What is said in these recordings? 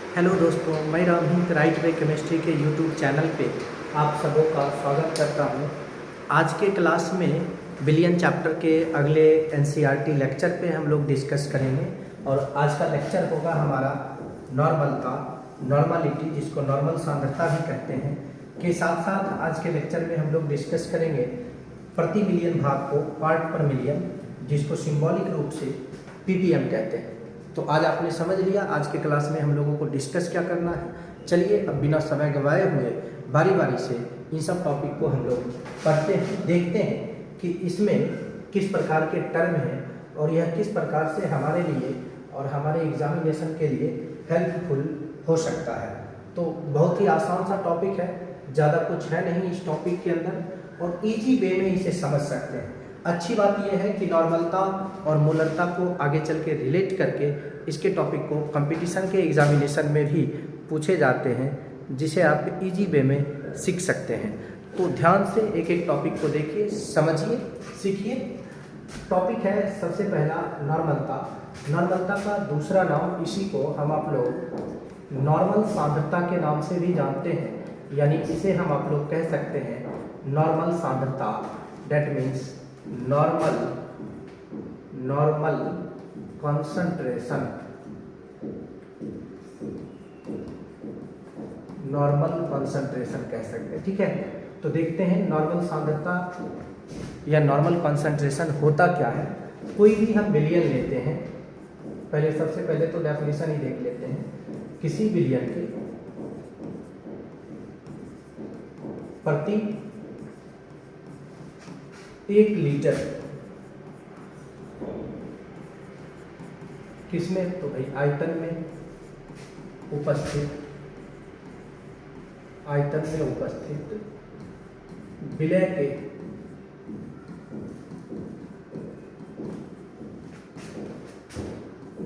Hello दोस्तों, मैं Ramhit right way chemistry के यूट्यूब चैनल पे आप सबों का स्वागत करता हूँ। आज के क्लास में बिलियन चैप्टर के अगले एनसीईआरटी लेक्चर पे हम लोग डिस्कस करेंगे और आज का लेक्चर होगा हमारा नॉर्मलिटी, जिसको नॉर्मल सांद्रता भी कहते हैं, के साथ साथ आज के लेक्चर में हम लोग डिस्कस करेंगे प्रति मिलियन भाग को पार्ट पर मिलियन, जिसको सिंबॉलिक रूप से पीपीएम कहते हैं। तो आज आपने समझ लिया आज के क्लास में हम लोगों को डिस्कस क्या करना है। चलिए अब बिना समय गंवाए हुए बारी बारी से इन सब टॉपिक को हम लोग पढ़ते हैं, देखते हैं कि इसमें किस प्रकार के टर्म हैं और यह किस प्रकार से हमारे लिए और हमारे एग्जामिनेशन के लिए हेल्पफुल हो सकता है। तो बहुत ही आसान सा टॉपिक है, ज़्यादा कुछ है नहीं इस टॉपिक के अंदर और ईजी वे में इसे समझ सकते हैं। अच्छी बात यह है कि नॉर्मलता और मोलरता को आगे चल के रिलेट करके इसके टॉपिक को कंपटीशन के एग्जामिनेशन में भी पूछे जाते हैं, जिसे आप इजी वे में सीख सकते हैं। तो ध्यान से एक एक टॉपिक को देखिए, समझिए, सीखिए। टॉपिक है सबसे पहला नॉर्मलता। नॉर्मलता का दूसरा नाम, इसी को हम आप लोग नॉर्मल सांद्रता के नाम से भी जानते हैं, यानी इसे हम आप लोग कह सकते हैं नॉर्मल सांद्रता। That means normal concentration, normal concentration कह सकते हैं। ठीक है, तो देखते हैं नॉर्मल सांद्रता या नॉर्मल कंसंट्रेशन होता क्या है। कोई भी हम विलयन लेते हैं, पहले सबसे पहले तो डेफिनेशन ही देख लेते हैं। किसी विलयन के प्रति 1 लीटर किसमें, तो भाई आयतन में उपस्थित विलय के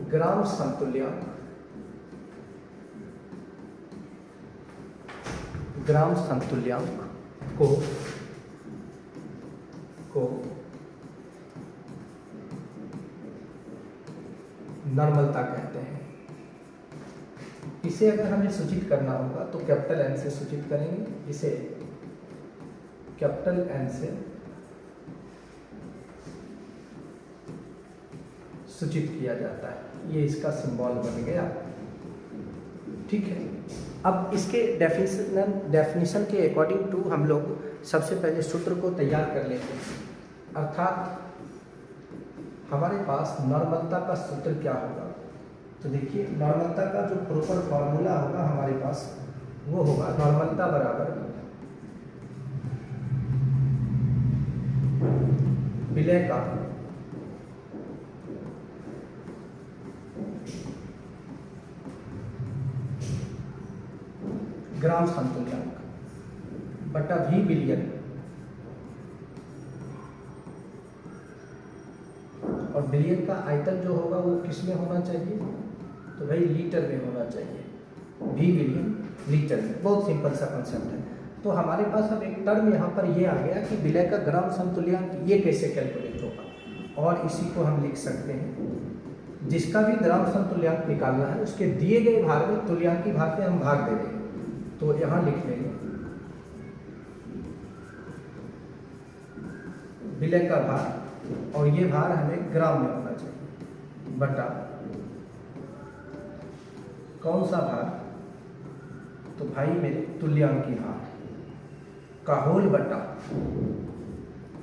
ग्राम संतुल्यांक को नॉर्मलता कहते हैं। इसे अगर हमें सूचित करना होगा तो कैपिटल एन से सूचित करेंगे। इसे कैपिटल एन से सूचित किया जाता है। ये इसका सिंबल बन गया। ठीक है, अब इसके डेफिनेशन के अकॉर्डिंग टू हम लोग सबसे पहले सूत्र को तैयार कर लेते हैं। अर्थात हमारे पास नॉर्मलता का सूत्र क्या होगा, तो देखिए नॉर्मलता का जो प्रॉपर फॉर्मूला होगा हमारे पास वो होगा नॉर्मलता बराबर विलय का ग्राम संतुल्यांक बटा भी विलयन, और विलयन का आयतन जो होगा वो किस में होना चाहिए, तो भाई लीटर में होना चाहिए। भी विलयन लीटर में, बहुत सिंपल सा कंसेप्ट है। तो हमारे पास अब एक टर्म यहाँ पर ये आ गया कि विलय का ग्राम संतुल्यांक ये कैसे कैलकुलेट होगा, और इसी को हम लिख सकते हैं जिसका भी ग्राम संतुल्यांक निकालना है उसके दिए गए भार में तुल्यांकी भार से हम भाग दे देंगे। तो यहाँ लिख लेंगे विलय का भार, और ये भार हमें ग्राम में होना चाहिए, बटा कौन सा भार, तो भाई मेरे तुल्यांकी भार का होल बटा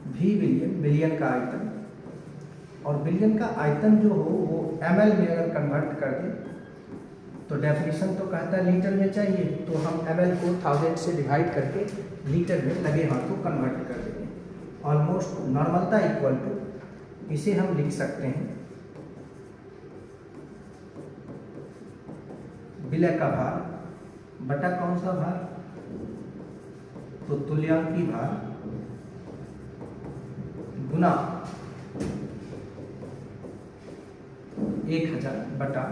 भी विलयन, विलयन का आयतन। और विलयन का आयतन जो हो वो ml में अगर कन्वर्ट कर दें तो डेफिनेशन तो कहता है लीटर में चाहिए, तो हम ml को 1000 से डिवाइड करके लीटर में लगे हाथों कन्वर्ट कर देंगे। ऑलमोस्ट नॉर्मलता इक्वल टू, इसे हम लिख सकते हैं विलय का भार बटा कौन सा भार, तो तुल्यांकी भार गुना 1000 बटा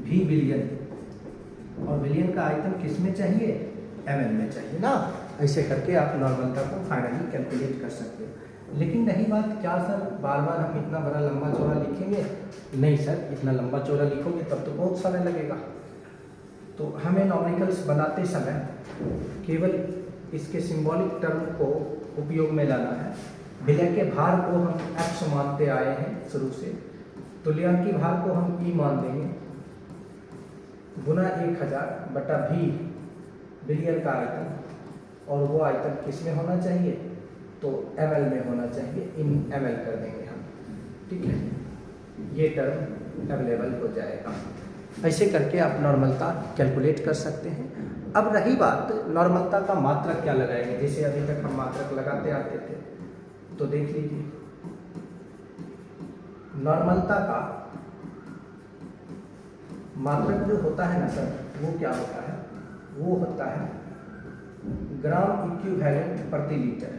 भी विलयन, और विलयन का आयतन किस में चाहिए, ml में चाहिए ना। ऐसे करके आप नॉर्मलता को फाइनली कैलकुलेट कर सकते हो। लेकिन रही बात, क्या सर बार बार हम इतना बड़ा लंबा चौड़ा लिखेंगे? नहीं सर, इतना लंबा चौड़ा लिखोगे तब तो बहुत समय लगेगा। तो हमें नॉमेरिकल्स बनाते समय केवल इसके सिंबॉलिक टर्म को उपयोग में लाना है। विलय के भार को हम x मानते आए हैं शुरू से, तुल्यांकी भार को हम e मान देंगे, गुना 1000 बटा v बिलियन का आयतन, और वो आयतन किस में होना चाहिए? तो ml में होना चाहिए, इन ml कर देंगे हम, ठीक है। ये टर्म अवेलेबल हो जाएगा। ऐसे करके आप नॉर्मलता कैलकुलेट कर सकते हैं। अब रही बात नॉर्मलता का मात्रक क्या लगाएंगे, जैसे अभी तक हम मात्रक लगाते आते थे, तो देख लीजिए नॉर्मलता का मात्रक जो होता है ना सर, वो क्या होता है? वो होता है ग्राम इक्विवेलेंट प्रति लीटर।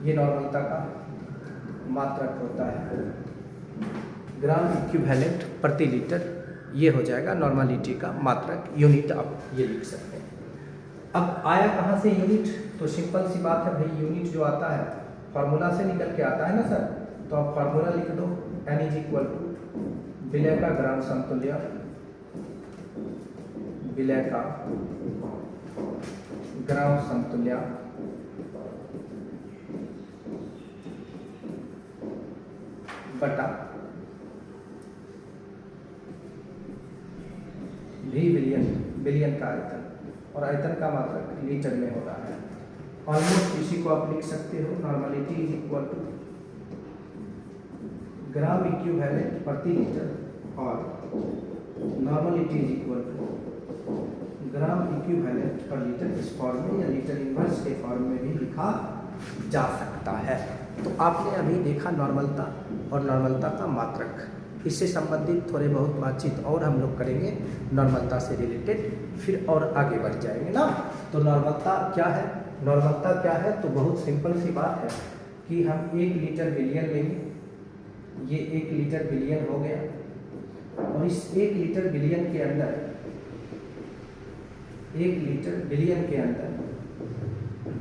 ये नॉर्मलता का मात्रक होता है, ग्राम इक्विवेलेंट प्रति लीटर। ये हो जाएगा नॉर्मलिटी का मात्रक, यूनिट आप ये लिख सकते हैं। अब आया कहाँ से यूनिट? तो सिंपल सी बात है भाई, यूनिट जो आता है फार्मूला से निकल के आता है ना सर। तो आप फार्मूला लिख दो, n इज इक्वल टू विलय का ग्राम समतुल्य, विलय का ग्राम समतुल्य बटा भी बिलियन का आयतन, और आयतन का मात्रक लीटर में हो रहा है। ऑलमोस्ट इसी को आप लिख सकते हो, normality is equal to gram equivalent प्रति लीटर, और normality is equal to gram equivalent per litre. इस फॉर्म में या लीटर इनवर्स के फॉर्म में भी लिखा जा सकता है। तो आपने अभी देखा नॉर्मलता और नॉर्मलता का मात्रक। इससे संबंधित थोड़े बहुत बातचीत और हम लोग करेंगे नॉर्मलता से रिलेटेड, फिर और आगे बढ़ जाएंगे ना। तो नॉर्मलता क्या है? नॉर्मलता क्या है? तो बहुत सिंपल सी बात है कि हम 1 लीटर बिलियन लेंगे, ये 1 लीटर बिलियन हो गया, और इस 1 लीटर बिलियन के अंदर, 1 लीटर बिलियन के अंदर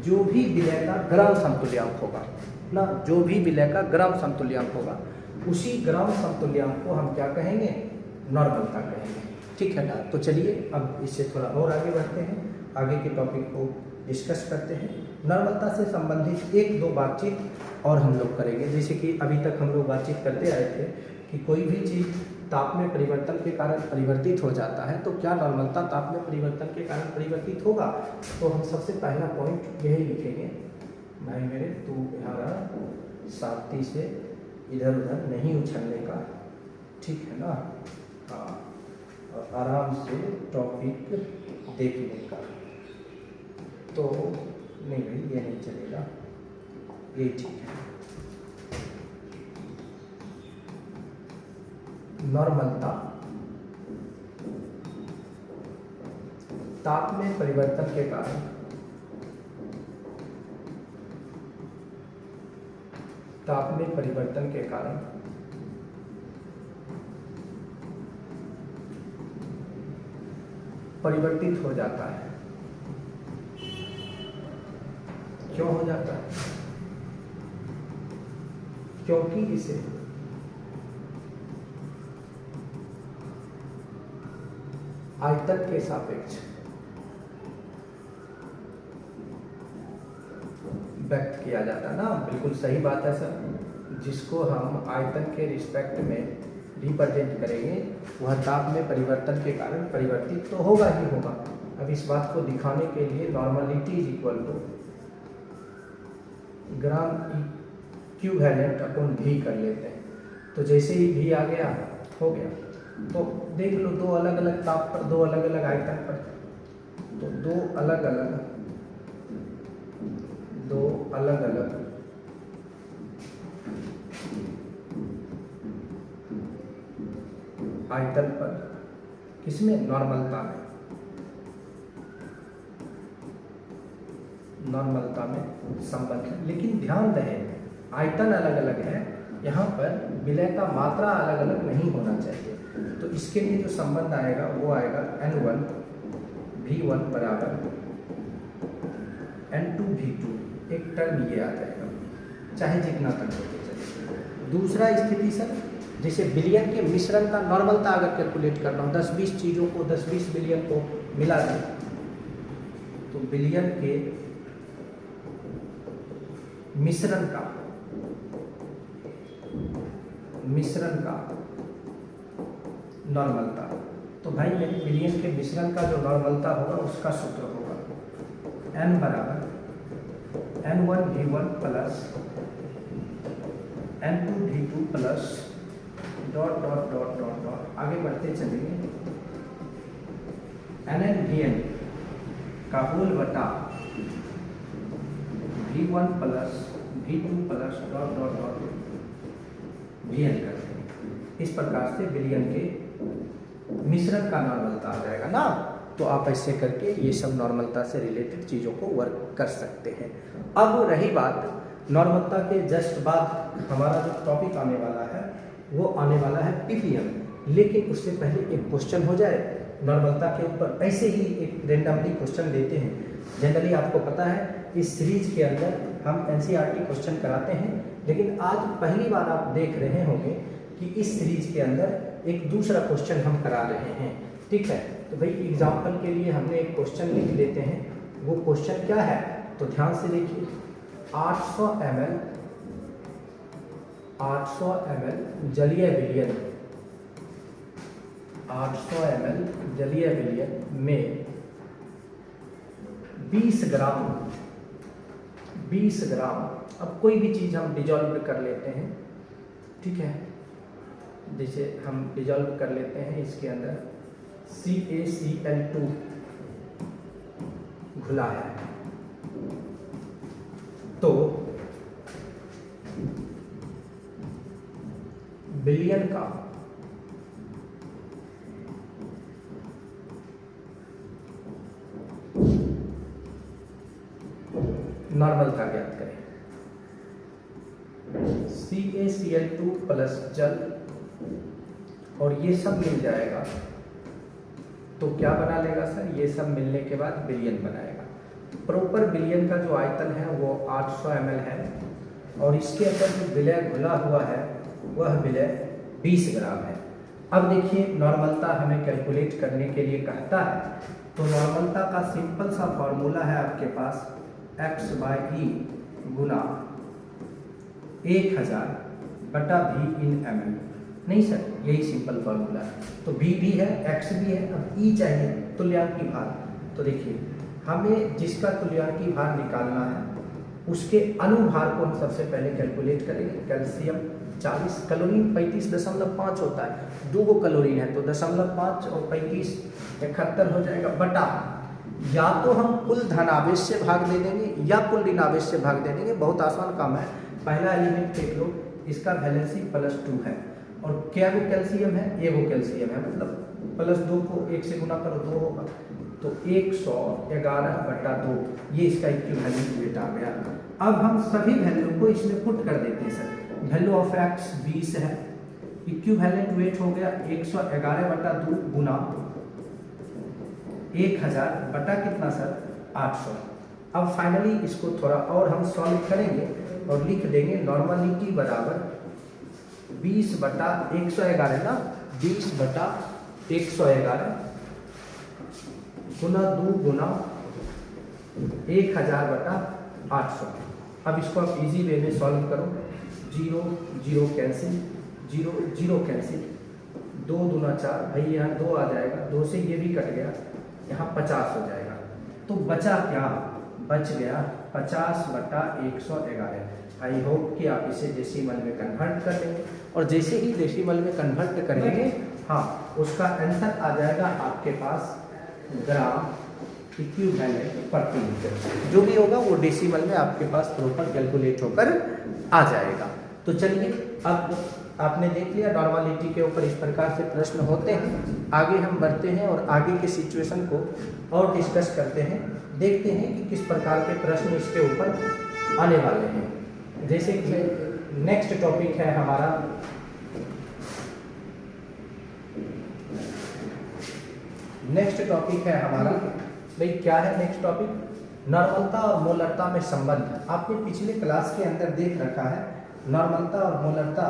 जो भी विलय का ग्राम समतुल्यांक होगा ना, जो भी विलय का ग्राम समतुल्यांक होगा, उसी ग्राम समतुल्यांक को हम क्या कहेंगे? नॉर्मलता कहेंगे, ठीक है ना। तो चलिए अब इससे थोड़ा और आगे बढ़ते हैं, आगे के टॉपिक को डिस्कस करते हैं। नॉर्मलता से संबंधित 1-2 बातचीत और हम लोग करेंगे। जैसे कि अभी तक हम लोग बातचीत करते आए थे कि कोई भी चीज़ ताप में परिवर्तन के कारण परिवर्तित हो जाता है, तो क्या नॉर्मलता ताप में परिवर्तन के कारण परिवर्तित होगा? तो हम सबसे पहला पॉइंट यही लिखेंगे, भाई मेरे तू यहाँ साथी से इधर उधर नहीं उछलने का, ठीक है ना। हाँ, और आराम से टॉपिक देखने का। तो नहीं भाई ये नहीं चलेगा, ये ठीक है। नॉर्मलता ताप में परिवर्तन के कारण परिवर्तित हो जाता है। क्यों हो जाता है? क्योंकि इसे आयतन के सापेक्ष व्यक्त किया जाता है ना। बिल्कुल सही बात है सर। जिसको हम आयतन के रिस्पेक्ट में रिप्रेजेंट करेंगे वह ताप में परिवर्तन के कारण परिवर्तित तो होगा ही होगा। अब इस बात को दिखाने के लिए normality is equal to gram equivalent upon भी कर लेते हैं। तो जैसे ही भी आ गया हो गया, तो देख लो 2 अलग अलग ताप पर 2 अलग अलग आयतन पर, तो 2 अलग अलग आयतन पर, किसमें? नॉर्मलता में संबंध है। लेकिन ध्यान रहे आयतन अलग अलग है, यहाँ पर विलय का मात्रा अलग अलग नहीं होना चाहिए। तो इसके लिए जो संबंध आएगा वो आएगा N1 V1 बराबर N2 V2, एक टर्म ये आ जाएगा। चाहे जितना तक होते चले। दूसरा स्थिति सर, जैसे बिलियन के मिश्रण का नॉर्मलता अगर कैलकुलेट करना हो, 10-20 चीज़ों को 10-20 बिलियन को मिला दें, तो बिलियन के मिश्रण का नॉर्मलता, तो भाई मेरे बिलियन के मिश्रण का जो नॉर्मलता होगा उसका सूत्र होगा n बराबर n1v1 plus n2v2 plus dot dot dot dot dot आगे बढ़ते चलेंगे nn का होल बटा v1 plus v2 plus dot dot dot vn करते हैं। इस प्रकार से बिलियन के मिश्रण का नॉर्मलता आ जाएगा ना। तो आप ऐसे करके ये सब नॉर्मलता से रिलेटेड चीज़ों को वर्क कर सकते हैं। अब रही बात नॉर्मलता के जस्ट बाद हमारा जो टॉपिक आने वाला है वो आने वाला है पीपीएम, लेकिन उससे पहले एक क्वेश्चन हो जाए नॉर्मलता के ऊपर। ऐसे ही एक रेंडमली क्वेश्चन लेते हैं। जनरली आपको पता है इस सीरीज के अंदर हम एनसीईआरटी क्वेश्चन कराते हैं, लेकिन आज पहली बार आप देख रहे होंगे कि इस सीरीज के अंदर एक दूसरा क्वेश्चन हम करा रहे हैं। ठीक है, तो भाई एग्जाम्पल के लिए हमने एक क्वेश्चन लिख लेते हैं। वो क्वेश्चन क्या है तो ध्यान से देखिए। 800 ml जलीय विलयन, 800 ml जलीय विलयन में 20 ग्राम, अब कोई भी चीज़ हम डिजॉल्व कर लेते हैं। ठीक है, जैसे हम डिजॉल्व कर लेते हैं इसके अंदर CaCl2 घुला है, तो बिलियन का नॉर्मलता ज्ञात करें। CaCl2 प्लस जल और ये सब मिल जाएगा तो क्या बना लेगा सर, ये सब मिलने के बाद बिलियन बनाएगा। प्रॉपर बिलियन का जो आयतन है वो 800 ml है और इसके अंदर जो विलय घुला हुआ है वह विलय 20 ग्राम है। अब देखिए नॉर्मलता हमें कैलकुलेट करने के लिए कहता है, तो नॉर्मलता का सिंपल सा फॉर्मूला है आपके पास x/e गुना 1000 बटा v इन ml। नहीं सर, यही सिंपल फॉर्मूला है। तो v भी है, x भी है, अब e चाहिए तुल्यांकी भार। तो देखिए हमें जिसका तुल्यांकी भार निकालना है उसके अनुभार को हम सबसे पहले कैलकुलेट करेंगे। कैल्शियम 40, क्लोरीन 35.5 होता है, 2 क्लोरीन है तो 0.5 और 35 71 हो जाएगा। बटा या तो हम कुल धनावेश से भाग दे देंगे या कुल ऋणावेश से भाग दे देंगे। बहुत आसान काम है। पहला एलिमेंट देख लो, इसका वैलेंसी +2 है और क्या वो कैल्शियम है, ये वो कैल्शियम है, मतलब +2 को 1 से गुना करो 2 होगा, तो 111/2 ये इसका इक्विवेलेंट वेट आ गया। अब हम सभी वैल्यू को इसमें पुट कर देते हैं सर। वैल्यू ऑफ x 20 है, इक्विवेलेंट वेट हो गया 111/2 गुना 1000 बटा कितना सर 800। अब फाइनली इसको थोड़ा और हम सॉल्व करेंगे और लिख देंगे नॉर्मलिटी बराबर 20/111 ना, 20/111 गुना 2 गुना 1000/800। अब इसको आप इजी वे में सॉल्व करो। 0 0 कैंसिल, 0 0 कैंसिल, 2 दूना 4, भाई यहाँ 2 आ जाएगा, 2 से ये भी कट गया, यहाँ 50 हो जाएगा। तो बचा क्या, बच गया 50/111। आई होप कि आप इसे डेसिमल में कन्वर्ट कर लेंगे और जैसे ही डेसिमल में कन्वर्ट करेंगे हाँ उसका आंसर आ जाएगा आपके पास ग्राम इक्विवेलेंट प्रति लीटर। जो भी होगा वो डेसिमल में आपके पास प्रॉपर कैलकुलेट होकर आ जाएगा। तो चलिए अब आपने देख लिया नॉर्मलिटी के ऊपर इस प्रकार से प्रश्न होते हैं। आगे हम बढ़ते हैं और आगे के सिचुएशन को और डिस्कस करते हैं, देखते हैं कि किस प्रकार के प्रश्न इसके ऊपर आने वाले हैं। जैसे कि नेक्स्ट टॉपिक है हमारा भाई क्या है नेक्स्ट टॉपिक, नॉर्मलता और मोलरता में संबंध आपने पिछले क्लास के अंदर देख रखा है। नॉर्मलता और मोलरता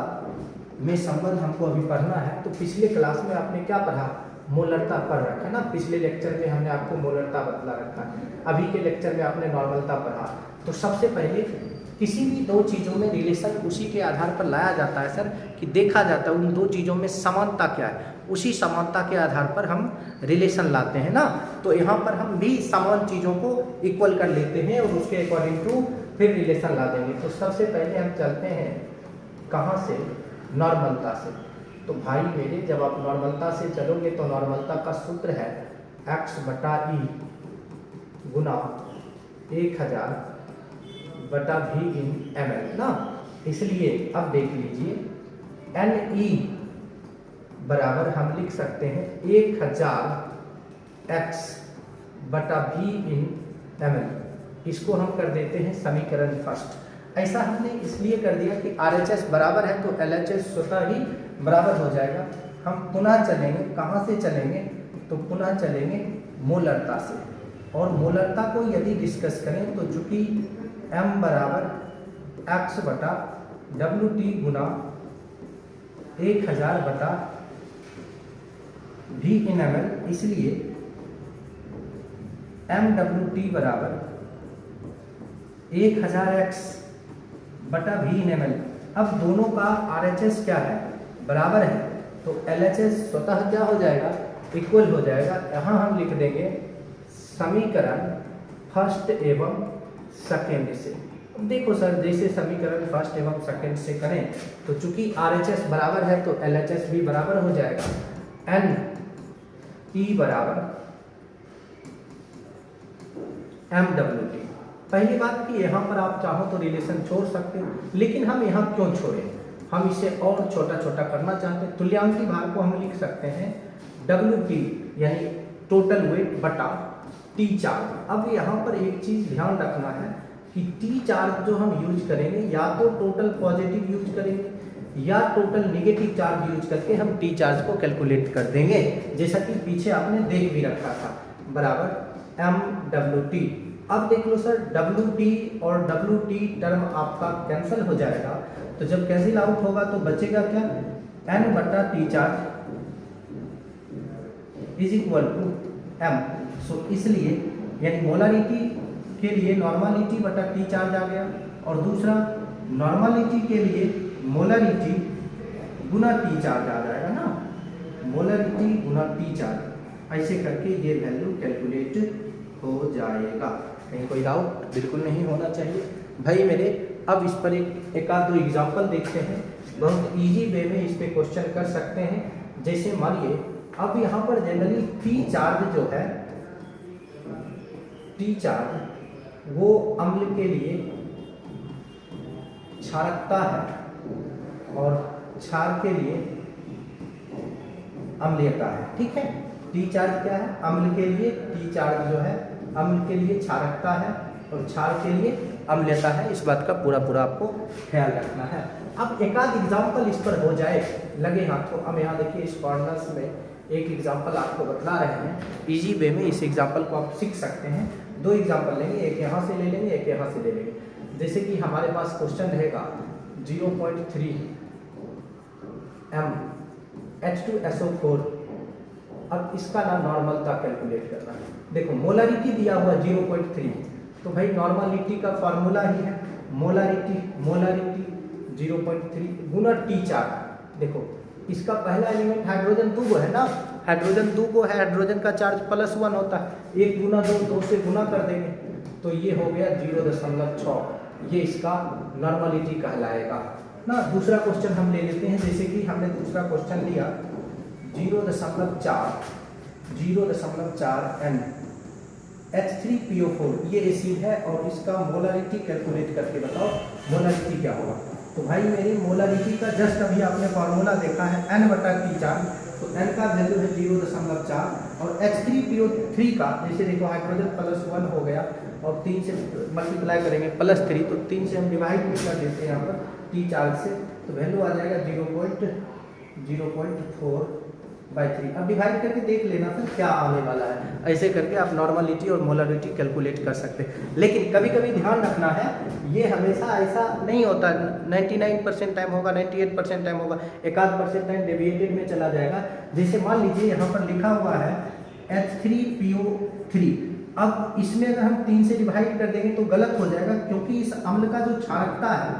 में संबंध हमको अभी पढ़ना है। तो पिछले क्लास में आपने क्या पढ़ा, मोलरता पढ़ रखा ना। पिछले लेक्चर में हमने आपको मोलरता बतला रखा है, अभी के लेक्चर में आपने नॉर्मलता पढ़ा। तो सबसे पहले किसी भी दो चीज़ों में रिलेशन उसी के आधार पर लाया जाता है सर, कि देखा जाता है उन दो चीज़ों में समानता क्या है, उसी समानता के आधार पर हम रिलेशन लाते हैं ना। तो यहाँ पर हम भी समान चीज़ों को इक्वल कर लेते हैं और उसके अकॉर्डिंग टू फिर रिलेशन ला देंगे। तो सबसे पहले हम चलते हैं कहाँ से, नॉर्मलता से। तो भाई मेरे, जब आप नॉर्मलता से चलोगे तो नॉर्मलता का सूत्र है x/e गुना 1000 बटा v/ml ना। इसलिए अब देख लीजिए Ne बराबर हम लिख सकते हैं 1000 x बटा v/ml। इसको हम कर देते हैं समीकरण फर्स्ट। ऐसा हमने इसलिए कर दिया कि RHS बराबर है तो LHS स्वतः ही बराबर हो जाएगा। हम पुनः चलेंगे, कहाँ से चलेंगे, तो पुनः चलेंगे मोलरता से। और मोलरता को यदि डिस्कस करें तो चूंकि m बराबर x बटा WT गुना 1000 बटा v/ml, इसलिए MWT बराबर 1000x बटा v/ml। अब दोनों का RHS क्या है, बराबर है, तो LHS स्वतः क्या हो जाएगा, इक्वल हो जाएगा। यहाँ हम लिख देंगे समीकरण फर्स्ट एवं सेकेंड से। देखो सर, जैसे समीकरण फर्स्ट एवं सेकेंड से करें तो चूंकि RHS बराबर है तो LHS भी बराबर हो जाएगा। NE बराबर MWT। पहली बात कि यहाँ पर आप चाहो तो रिलेशन छोड़ सकते हो, लेकिन हम यहाँ क्यों छोड़ें, हम इसे और छोटा छोटा करना चाहते हैं। तुल्यांकी भार को हम लिख सकते हैं WT यानी टोटल वेट बटा T चार्ज। अब यहाँ पर एक चीज ध्यान रखना है कि T चार्ज जो हम यूज करेंगे या तो टोटल पॉजिटिव यूज करेंगे या टोटल नेगेटिव चार्ज यूज करके हम T चार्ज को कैलकुलेट कर देंगे, जैसा कि पीछे आपने देख भी रखा था, बराबर MWT। अब देख लो सर, WT और WT टर्म आपका कैंसिल हो जाएगा। तो जब कैंसिल आउट होगा तो बचेगा क्या, N बटा T charge is equal to M। So इसलिए यानी मोलारिटी के लिए नॉर्मलिटी बटा T चार्ज आ गया, और दूसरा नॉर्मलिटी के लिए मोलारिटी गुना T चार्ज आ जाएगा ना, मोलारिटी गुना T चार्ज। ऐसे करके ये वैल्यू कैलकुलेट हो जाएगा। कहीं कोई डाउट बिल्कुल नहीं होना चाहिए भाई मेरे। अब इस पर एक आध दो एग्जाम्पल देखते हैं, बहुत इजी वे में इस पे क्वेश्चन कर सकते हैं। जैसे मानिए अब यहाँ पर जनरली T चार्ज जो है, T चार्ज वो अम्ल के लिए क्षारकता है और क्षार के लिए अम्लीयता है, ठीक है। T चार्ज क्या है, अम्ल के लिए T चार्ज जो है अम्ल के लिए क्षारकता है और क्षार के लिए अम्लीयता है। इस बात का पूरा पूरा आपको ख्याल रखना है। अब एक आध एग्जाम्पल इस पर हो जाए लगे हाथों। अब यहाँ देखिए इस कॉर्नर्स में एक एग्जाम्पल आपको बतला रहे हैं, इजी वे में इस एग्जाम्पल को आप सीख सकते हैं। दो एग्जाम्पल लेंगे, एक यहाँ से ले लेंगे, एक यहाँ से ले लेंगे। जैसे कि हमारे पास क्वेश्चन रहेगा 0.3 m H2SO4। अब इसका ना नॉर्मलता कैलकुलेट करना है। देखो मोलारिटी दिया हुआ 0.3, तो भाई नॉर्मलिटी का फॉर्मूला ही है मोलारिटी 0.3 गुना T चार्ज। देखो इसका पहला एलिमेंट हाइड्रोजन 2 है ना, हाइड्रोजन 2 है, हाइड्रोजन का चार्ज +1 होता है, 1 गुना 2 से गुना कर देंगे तो ये हो गया 0.6। ये इसका नॉर्मलिटी कहलाएगा ना। दूसरा क्वेश्चन हम ले लेते हैं, जैसे कि हमने दूसरा क्वेश्चन लिया 0.4 N H3PO4। ये एसिड है और इसका मोलारिटी कैलकुलेट करके बताओ मोलारिटी क्या होगा। तो भाई मेरी मोलारिटी का जस्ट अभी आपने फॉर्मूला देखा है N बटा T चार्ज, तो N का वैल्यू है 0.4 और H3PO3 का, जैसे देखो हाइड्रोजन +1 हो गया और 3 से मल्टीप्लाई करेंगे +3, तो 3 से हम डिवाइड भी कर देते हैं यहाँ पर T चार्ज से, तो वैल्यू आ जाएगा 0.4 बाई 3। अब डिवाइड करके देख लेना फिर क्या आने वाला है। ऐसे करके आप नॉर्मलिटी और मोलरिटी कैलकुलेट कर सकते हैं। लेकिन कभी कभी ध्यान रखना है, ये हमेशा ऐसा नहीं होता 99% टाइम होगा, 98% टाइम होगा, 1% टाइम डेविएटेड में चला जाएगा। जैसे मान लीजिए यहाँ पर लिखा हुआ है H3PO3। अब इसमें अगर हम 3 से डिवाइड कर देंगे तो गलत हो जाएगा, क्योंकि इस अम्ल का जो क्षारकता है,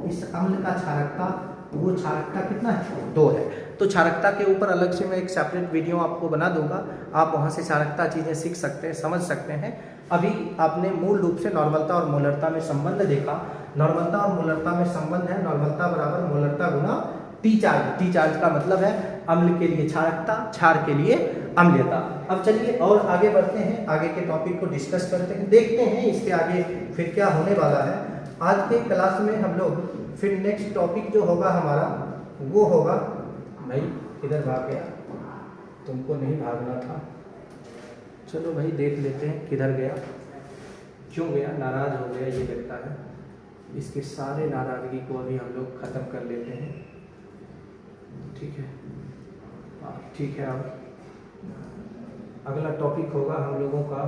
इस अम्ल का क्षारकता, वो क्षारकता कितना है? 2 है। तो क्षारकता के ऊपर अलग से मैं एक सेपरेट वीडियो आपको बना दूंगा, आप वहाँ से क्षारकता चीज़ें सीख सकते हैं, समझ सकते हैं। अभी आपने मूल रूप से नॉर्मलता और मोलरता में संबंध देखा। नॉर्मलता और मोलरता में संबंध है नॉर्मलता बराबर मोलरता गुना टी चार्ज। टी चार्ज का मतलब है अम्ल के लिए क्षारकता, क्षार के लिए अम्लीयता। अब चलिए और आगे बढ़ते हैं, आगे के टॉपिक को डिस्कस करते हैं, देखते हैं इसके आगे फिर क्या होने वाला है। आज के क्लास में हम लोग फिर नेक्स्ट टॉपिक जो होगा हमारा वो होगा, भाई किधर भाग गया? तुमको नहीं भागना था। चलो भाई देख लेते हैं किधर गया, क्यों गया, नाराज हो गया ये लगता है। इसके सारे नाराजगी को अभी हम लोग ख़त्म कर लेते हैं, ठीक है? हाँ ठीक है। अब अगला टॉपिक होगा हम लोगों का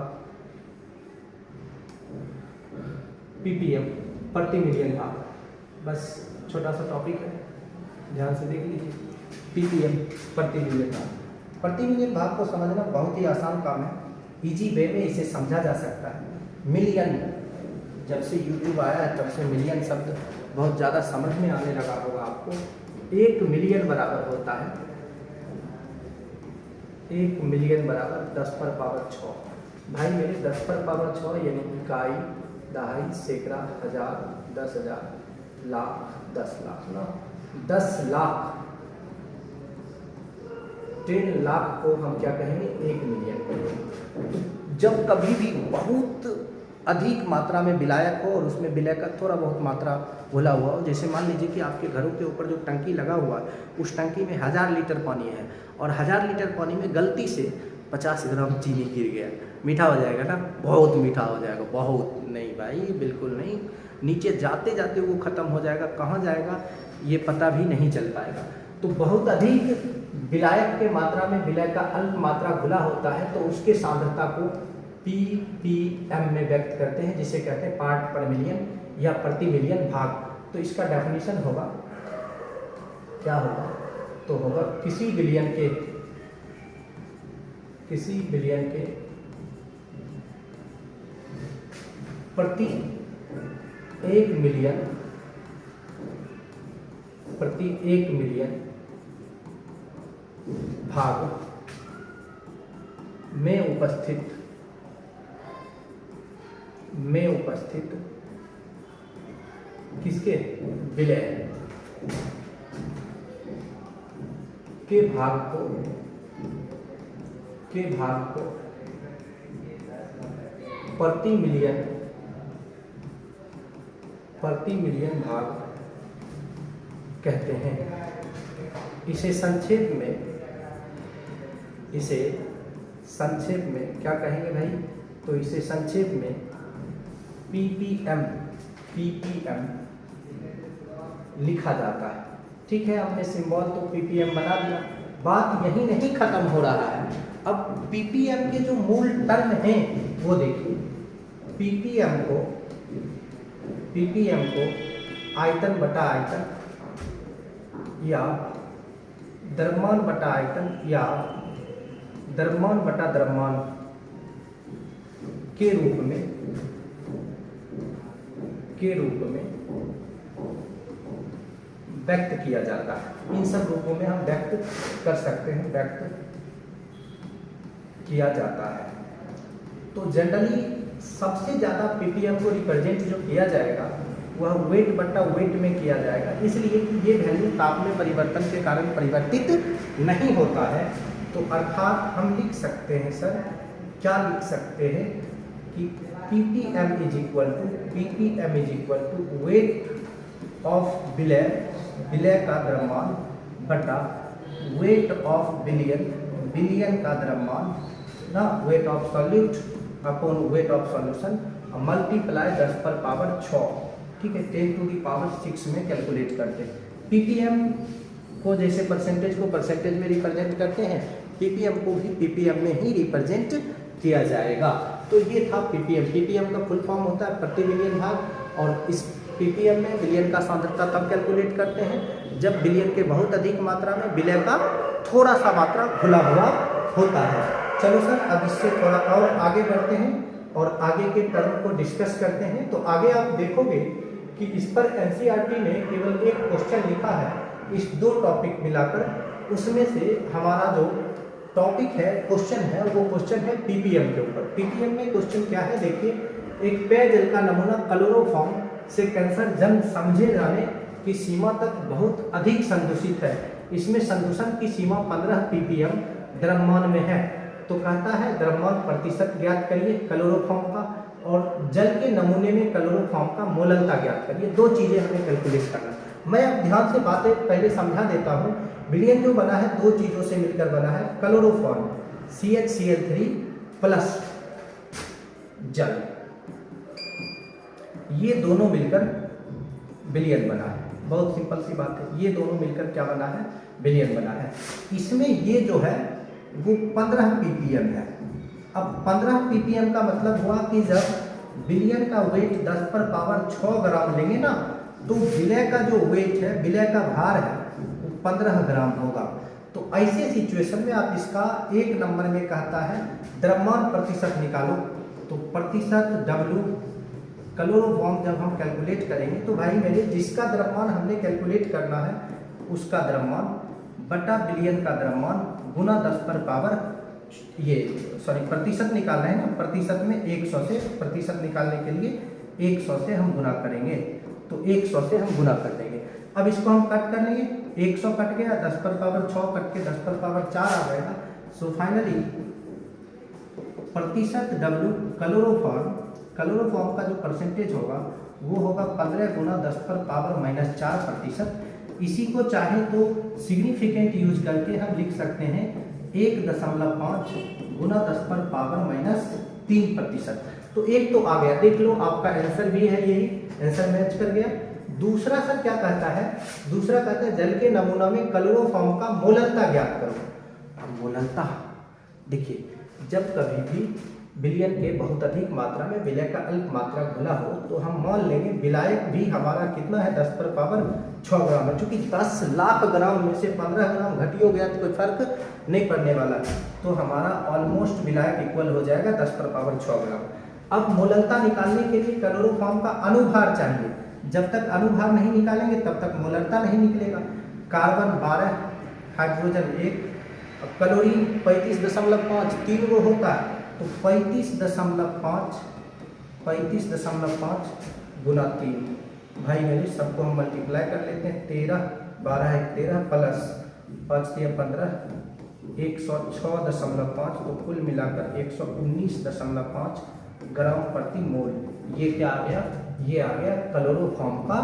पीपीएम, प्रति मिलियन भाग। बस छोटा सा टॉपिक है, ध्यान से देख लीजिए। पीपीएम, प्रति मिलियन भाग। प्रति मिलियन भाग को समझना बहुत ही आसान काम है, इजी वे में इसे समझा जा सकता है। मिलियन, जब से यूट्यूब आया है तब से मिलियन शब्द बहुत ज़्यादा समझ में आने लगा होगा आपको। 1 मिलियन बराबर होता है, 1 मिलियन बराबर 10⁻6। भाई मेरे 10⁻6 यानी इकाई, दहाई, सैकड़ा, हजार, 10,000, लाख, 10 लाख ना, 10 लाख, 10 लाख को हम क्या कहेंगे? 1 मिलियन। जब कभी भी बहुत अधिक मात्रा में विलायक हो और उसमें विलय का थोड़ा बहुत मात्रा घुला हुआ हो, जैसे मान लीजिए कि आपके घरों के ऊपर जो टंकी लगा हुआ है उस टंकी में 1000 लीटर पानी है और 1000 लीटर पानी में गलती से 50 ग्राम चीनी गिर गया, मीठा हो जाएगा ना? बहुत मीठा हो जाएगा। बहुत नहीं भाई, बिल्कुल नहीं। नीचे जाते जाते वो ख़त्म हो जाएगा, कहाँ जाएगा ये पता भी नहीं चल पाएगा। तो बहुत अधिक विलायक के मात्रा में विलय का अल्प मात्रा घुला होता है तो उसके सांद्रता को ppm में व्यक्त करते हैं, जिसे कहते हैं पार्ट पर मिलियन या प्रति मिलियन भाग। तो इसका डेफिनेशन होगा, क्या होगा? तो होगा किसी बिलियन के प्रति 1 मिलियन, प्रति 1 मिलियन भाग में उपस्थित किसके? विलय के भाग को प्रति मिलियन भाग कहते हैं। इसे संक्षेप में क्या कहेंगे भाई? तो इसे संक्षेप में ppm लिखा जाता है, ठीक है? हमने सिंबल तो ppm बना दिया। बात यही नहीं खत्म हो रहा है, अब ppm के जो मूल टर्म हैं वो देखिए। ppm को आयतन बटा आयतन या द्रव्यमान बटा आयतन या द्रव्यमान बटा द्रव्यमान के रूप में व्यक्त किया जाता है। इन सब रूपों में हम व्यक्त कर सकते हैं, व्यक्त किया जाता है। तो जनरली सबसे ज़्यादा ppm को रिप्रेजेंट जो किया जाएगा वह वेट बटा वेट में किया जाएगा, इसलिए कि ये वैल्यू ताप में परिवर्तन के कारण परिवर्तित नहीं होता है। तो अर्थात हम लिख सकते हैं सर, क्या लिख सकते हैं कि ppm is equal to weight of विलय का द्रव्यमान बटा वेट ऑफ बिलियन का द्रव्यमान ना, weight of solute upon weight of solution multiply 10⁻6, ठीक है? 10⁻6 में कैलकुलेट करते हैं। ppm को जैसे परसेंटेज को परसेंटेज में रिप्रेजेंट करते हैं, पीपीएम को भी पीपीएम में ही रिप्रेजेंट किया जाएगा। तो ये था पीपीएम। पीपीएम का फुल फॉर्म होता है प्रति बिलियन भाग, और इस पीपीएम में विलयन का सांद्रता तब कैलकुलेट करते हैं जब विलयन के बहुत अधिक मात्रा में विलय का थोड़ा सा मात्रा घुला हुआ होता है। चलो सर, अब इससे थोड़ा और आगे बढ़ते हैं और आगे के टर्म को डिस्कस करते हैं। तो आगे आप देखोगे कि इस पर एनसीईआरटी ने केवल एक क्वेश्चन लिखा है, इस दो टॉपिक मिलाकर। उसमें से हमारा जो टॉपिक है, क्वेश्चन है, वो क्वेश्चन है पीपीएम के ऊपर। पीपीएम में क्वेश्चन क्या है देखिए, एक पेयजल का नमूना क्लोरोफॉर्म से कैंसर जन्म समझे जाने की सीमा तक बहुत अधिक संदूषित है। इसमें संदूषण की सीमा 15 ppm द्रव्यमान में है। तो कहता है द्रव्यमान प्रतिशत ज्ञात करिए क्लोरोफॉर्म का, और जल के नमूने में क्लोरोफॉर्म का मोललता ज्ञात करिए। दो चीजें हमें कैलकुलेट करना। मैं अब ध्यान से बातें पहले समझा देता हूँ। विलयन जो बना है दो चीजों से मिलकर बना है, क्लोरोफॉर्म CHCl3 प्लस जल, ये दोनों मिलकर विलयन बना है। बहुत सिंपल सी बात है, ये दोनों मिलकर क्या बना है, विलयन बना है। इसमें ये जो है वो 15 ppm है। अब 15 ppm का मतलब हुआ कि जब विलयन का वेट 10 पर पावर 6 ग्राम लेंगे ना, तो विलय का जो वेट है, विलय का भार है, वो 15 ग्राम होगा। तो ऐसे सिचुएशन में आप इसका एक नंबर में कहता है द्रव्यमान प्रतिशत निकालो। तो प्रतिशत W क्लोरोफॉर्म जब हम कैलकुलेट करेंगे तो भाई मेरे जिसका द्रव्यमान हमने कैलकुलेट करना है उसका द्रव्यमान बटा विलयन का द्रव्यमान गुना 10 पर पावर, ये सॉरी प्रतिशत निकाल रहे हैं ना, प्रतिशत में 100 से, प्रतिशत निकालने के लिए 100 से हम गुना करेंगे। तो 100 से हम गुना कर देंगे। अब इसको हम कट कर लेंगे, 100 कट गया, 10 पर पावर 6 कट के 10 पर पावर 4 आ जाएगा। सो फाइनली प्रतिशत W क्लोरोफॉर्म का जो परसेंटेज होगा वो होगा 15 गुना 10 पर पावर -4 प्रतिशत। इसी को चाहे तो सिग्निफिकेंट यूज करके हम लिख सकते हैं 1.5 गुना 10 पर पावर -3 प्रतिशत। तो एक तो आ गया, देख लो आपका आंसर भी है यही, आंसर मैच कर गया। दूसरा सर क्या कहता है, दूसरा कहता है जल के नमूना में क्लोरोफॉर्म का मोललता ज्ञात करो। अब मोललता देखिए, जब कभी भी विलयन के बहुत अधिक मात्रा में विलय का अल्प मात्रा घुला हो तो हम मान लेंगे विलायक भी हमारा कितना है, 10 पर पावर 6 ग्राम है। चूंकि 10 लाख ग्राम में से 15 ग्राम घटी हो गया तो कोई फर्क नहीं पड़ने वाला, तो हमारा ऑलमोस्ट विलायक इक्वल हो जाएगा 10 पर पावर 6 ग्राम। अब मोललता निकालने के लिए क्लोरोफॉर्म का अनुभार चाहिए। जब तक अनुभार नहीं निकालेंगे तब तक मोललता नहीं निकलेगा। कार्बन 12, हाइड्रोजन 1, क्लोरीन 35.5, 3 गो होता है, तो 35.5 गुना 3, भाई मेरे सबको हम मल्टीप्लाई कर लेते हैं। 13, 12 है 13 प्लस 5 या 15, 106.5, तो कुल मिलाकर 119.5 ग्राम प्रति मोल। ये क्या आ गया, ये आ गया क्लोरोफॉर्म का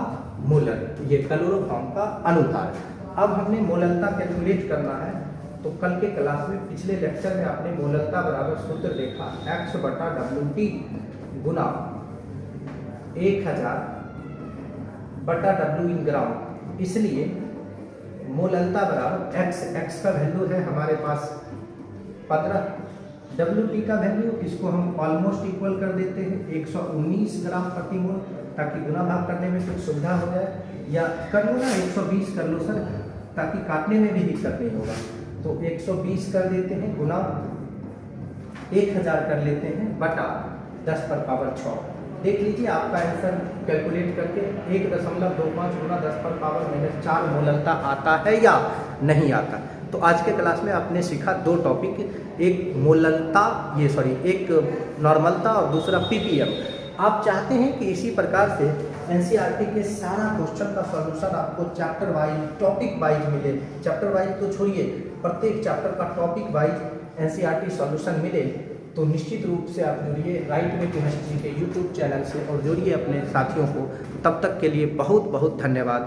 मोलर, ये क्लोरोफॉर्म का अनुभार। अब हमने मोललता कैलकुलेट करना है। तो कल के क्लास में, पिछले लेक्चर में आपने मोललता बराबर सूत्र देखा, X/WT गुना 1000 बटा W इन ग्राम। इसलिए मोललता बराबर X का वैल्यू है हमारे पास 15, WT का वैल्यू, इसको हम ऑलमोस्ट इक्वल कर देते हैं 119 ग्राम प्रति मोल, ताकि गुना भाग करने में कुछ सुविधा हो जाए। या कर लो ना 120 कर लो सर, ताकि काटने में भी दिक्कत नहीं होगा। तो 120 कर देते हैं गुना 1000 कर लेते हैं बटा 10 पर पावर 6। देख लीजिए आपका आंसर कैलकुलेट करके 1.25 गुना 10 पर पावर -4 मोललता आता है या नहीं आता। तो आज के क्लास में आपने सीखा दो टॉपिक, एक मोललता, एक नॉर्मलता और दूसरा पीपीएम। आप चाहते हैं कि इसी प्रकार से एनसीईआरटी के सारा क्वेश्चन का सॉल्यूशन आपको चैप्टर वाइज, टॉपिक वाइज मिले। चैप्टर वाइज तो छोड़िए, प्रत्येक चैप्टर का टॉपिक वाइज एनसीईआरटी सॉल्यूशन मिले, तो निश्चित रूप से आप जुड़िए राइट वे केमिस्ट्री के यूट्यूब चैनल से और जुड़िए अपने साथियों को। तब तक के लिए बहुत बहुत धन्यवाद।